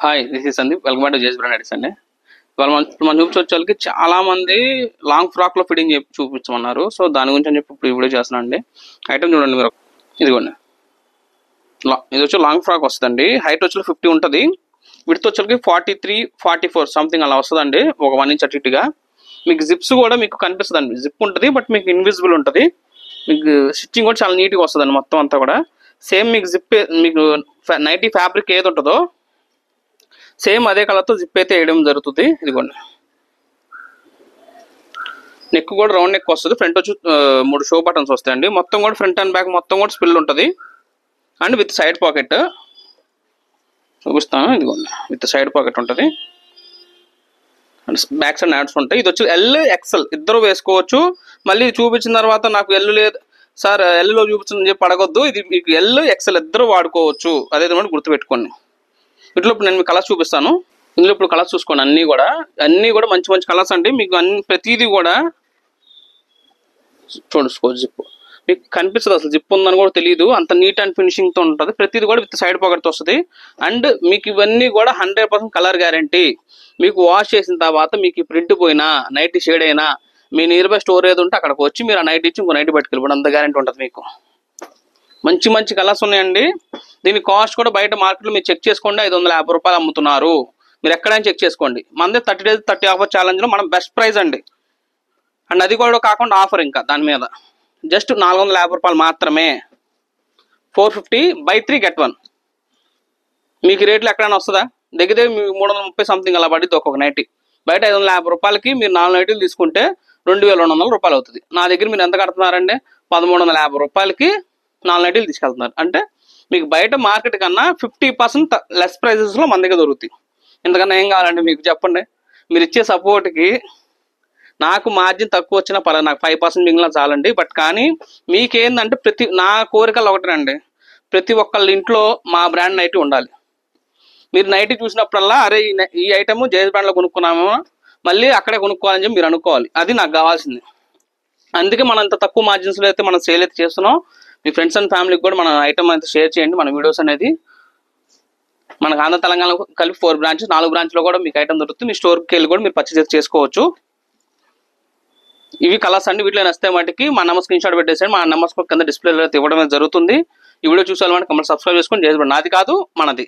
Hi, this is Sandeep. Welcome to JS brand అండి. ఇవాళ మనం చూపించే చాలా మంది లాంగ్ ఫ్రాక్ లో ఫిట్టింగ్ చూపించమన్నారు. సో దాని గురించి అని చెప్పి ఇప్పుడు ఈ వీడియో చేస్తున్నాను అండి. ఐటమ్ చూడండి మీరు, ఇదిగోండి. ఇది వచ్చి లాంగ్ ఫ్రాక్ వస్తుందండి. హైట్ వచ్చి 50 ఉంటుంది, విడ్త్ వచ్చి 43, 44 సంథింగ్ అలా వస్తుందండి. ఒక 1 ఇంచ్ అటు ఇటుగా. మీకు జిప్స్ కూడా మీకు కనిపిస్తుందండి. జిప్ ఉంటుంది బట్ మీకు ఇన్విజిబుల్ ఉంటుంది. మీకు స్టిచ్చింగ్ కూడా చాలా నీట్గా వస్తుందండి. మొత్తం అంతా కూడా సేమ్ మీకు జిప్, మీకు నైటీ ఫ్యాబ్రిక్ ఏది ఉంటుందో సేమ్ అదే కలర్తో జిప్ అయితే వేయడం జరుగుతుంది. ఇదిగోండి, నెక్ కూడా రౌండ్ నెక్ వస్తుంది. ఫ్రంట్ వచ్చి 3 షో బటన్స్ వస్తాయండి. మొత్తం కూడా ఫ్రంట్ అండ్ బ్యాక్ మొత్తం కూడా స్పిల్ ఉంటుంది అండ్ విత్ సైడ్ పాకెట్ చూపిస్తాను. ఇదిగోండి, విత్ సైడ్ పాకెట్ ఉంటుంది అండ్ బ్యాక్ సైడ్ యాడ్స్ ఉంటాయి. ఇది వచ్చి ఎల్, ఎక్సెల్ ఇద్దరు వేసుకోవచ్చు. మళ్ళీ చూపించిన తర్వాత నాకు ఎల్ లేదు సార్, ఎల్లో చూపించని చెప్పి అడగొద్దు. ఇది మీకు ఎల్, ఎక్సెల్ ఇద్దరు వాడుకోవచ్చు. అదే గుర్తుపెట్టుకోండి. వీటిలో ఇప్పుడు నేను మీకు కలర్స్ చూపిస్తాను. ఇందులో ఇప్పుడు కలర్స్ చూసుకోండి. అన్నీ కూడా మంచి మంచి కలర్స్ అండి. మీకు ప్రతిదీ కూడా చూసుకో. జిప్ మీకు కనిపిస్తుంది, అసలు జిప్ ఉందని కూడా తెలియదు. అంత నీట్ అండ్ ఫినిషింగ్తో ఉంటుంది. ప్రతిదీ కూడా విత్ సైడ్ పాకెట్తో వస్తుంది. అండ్ మీకు ఇవన్నీ కూడా 100% కలర్ గ్యారంటీ. మీకు వాష్ చేసిన తర్వాత మీకు ఈ ప్రింట్ పోయినా, నైట్ షేడ్ అయినా, మీ నియర్ బై స్టోర్ ఏది ఉంటే అక్కడికి వచ్చి మీరు ఆ నైట్ ఇచ్చి ఇంకో నైట్ పట్టుకెళ్ళిపోవడం, అంత గ్యారంటీ ఉంటుంది. మీకు మంచి మంచి కలర్స్ ఉన్నాయండి. దీని కాస్ట్ కూడా బయట మార్కెట్లో మీరు చెక్ చేసుకోండి, 550 రూపాయలు అమ్ముతున్నారు. మీరు ఎక్కడైనా చెక్ చేసుకోండి. మనదే 30 days 30 ఆఫర్ ఛాలెంజ్లో మనం బెస్ట్ ప్రైస్ అండి. అండ్ అది కూడా కాకుండా ఆఫర్ ఇంకా దాని మీద జస్ట్ 450 రూపాయలు మాత్రమే. 450 buy 3 get 1. మీకు రేట్లు ఎక్కడైనా వస్తుందా? దగ్గర 330 సంథింగ్ అలా పడింది ఒక్కొక్క నైటీ. బయట 550 రూపాయలకి మీరు 4 నైటీలు తీసుకుంటే 2200 రూపాయలు అవుతుంది. నా దగ్గర మీరు ఎంత కడుతున్నారంటే 1350 రూపాయలకి 4 నైటీలు తీసుకెళ్తున్నారు. అంటే మీకు బయట మార్కెట్ కన్నా 50% లెస్ ప్రైజెస్లో మన దగ్గర దొరుకుతాయి. ఇంతకన్నా ఏం కావాలండి మీకు చెప్పండి. మీరు ఇచ్చే సపోర్ట్కి నాకు మార్జిన్ తక్కువ వచ్చినా పర్లేదు, నాకు 5% మిగిలిన చాలండి. బట్ కానీ మీకేందంటే నా కోరికలు ఒకటేనండి, ప్రతి ఒక్కళ్ళ ఇంట్లో మా బ్రాండ్ నైటీ ఉండాలి. మీరు నైటీ చూసినప్పుడల్లా అరే ఈ ఐటమ్ జేఎస్ బ్రాండ్లో కొనుక్కున్నామో మళ్ళీ అక్కడే కొనుక్కోవాలని చెప్పి మీరు అనుకోవాలి. అది నాకు కావాల్సింది. అందుకే మనం ఇంత తక్కువ మార్జిన్స్లో అయితే మనం సేల్ అయితే చేస్తున్నాం. మీ ఫ్రెండ్స్ అండ్ ఫ్యామిలీకి కూడా మన ఐటమ్ అయితే షేర్ చేయండి. మన వీడియోస్ అనేది మనకు ఆంధ్ర తెలంగాణలో కలిపి 4 బ్రాంచెస్, 4 బ్రాంచ్లో కూడా మీకు ఐటమ్ దొరుకుతుంది. మీ స్టోర్కి వెళ్ళి కూడా మీరు పర్చేస్ చేసుకోవచ్చు. ఇవి కలర్స్ అండి. వీటిలో నచ్చితే వాటికి మా నెంబర్ స్క్రీన్ షాట్ పెట్టేసండి. మా నెంబర్స్ కింద డిస్ప్లేలో అయితే ఇవ్వడం జరుగుతుంది. ఈ వీడియో చూసాలంటే కంపల్సరీ సబ్స్క్రైబ్ చేసుకొని జేఎస్ బ్రాండ్ నాది కాదు మనది.